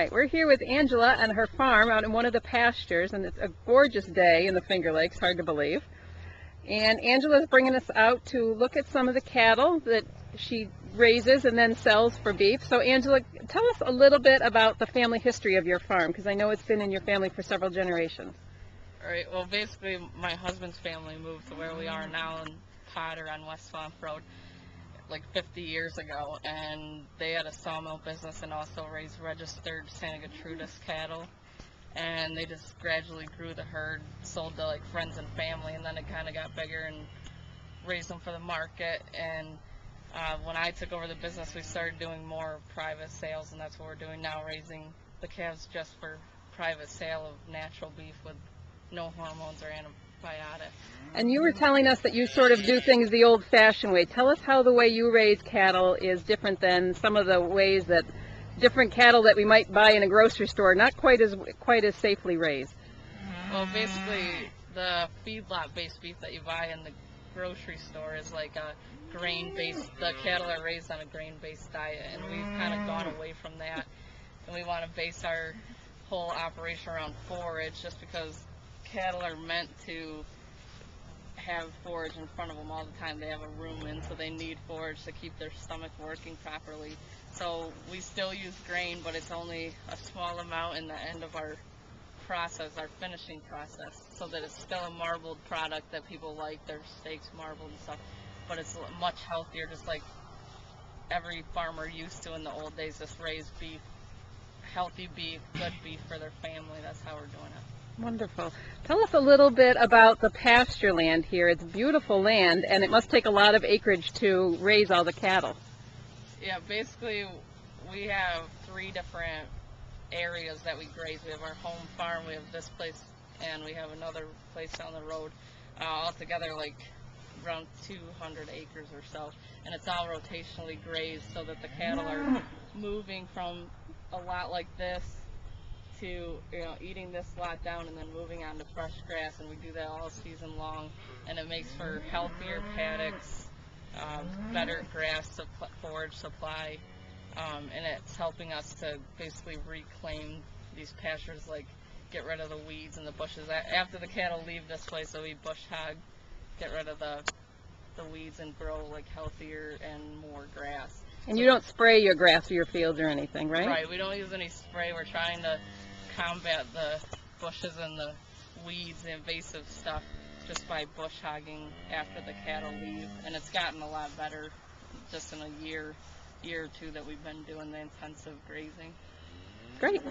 right, we're here with Angela and her farm out in one of the pastures, and it's a gorgeous day in the Finger Lakes, hard to believe. And Angela's bringing us out to look at some of the cattle that she raises and then sells for beef. So Angela, tell us a little bit about the family history of your farm, because I know it's been in your family for several generations. All right, well, basically, my husband's family moved to where we are now in Potter on West Swamp Road like 50 years ago, and they had a sawmill business and also raised registered Santa Gertrudis cattle, and they just gradually grew the herd, sold to like friends and family, and then it kind of got bigger and raised them for the market. And when I took over the business, we started doing more private sales, and that's what we're doing now, raising the calves just for private sale of natural beef with no hormones or antibiotics. And you were telling us that you sort of do things the old-fashioned way. Tell us how the way you raise cattle is different than some of the ways that different cattle that we might buy in a grocery store, not quite as safely raised. Well, basically, the feedlot-based beef that you buy in the grocery store is like a grain-based. The cattle are raised on a grain-based diet, and we've kind of gone away from that, and we want to base our whole operation around forage, just because cattle are meant to have forage in front of them all the time. They have a room in, so they need forage to keep their stomach working properly. So we still use grain, but it's only a small amount in the end of our process, our finishing process, so that it's still a marbled product that people like, their steaks marbled and stuff, but it's much healthier, just like every farmer used to in the old days, just raise beef, healthy beef, good beef for their family. That's how we're doing it. Wonderful. Tell us a little bit about the pasture land here. It's beautiful land, and it must take a lot of acreage to raise all the cattle. Yeah, basically we have 3 different areas that we graze. We have our home farm, we have this place, and we have another place down the road. Altogether like around 200 acres or so, and it's all rotationally grazed so that the cattle are moving from a lot like this to, eating this lot down and then moving on to fresh grass, and we do that all season long, and it makes for healthier paddocks, better grass forage supply, and it's helping us to basically reclaim these pastures, like get rid of the weeds and the bushes. After the cattle leave this place, so we bush hog, get rid of the weeds and grow like healthier and more grass. And you don't spray your grass or your fields or anything, right? Right, we don't use any spray. We're trying to combat the bushes and the weeds, the invasive stuff, just by bush hogging after the cattle leave, and it's gotten a lot better just in a year or two that we've been doing the intensive grazing. Great.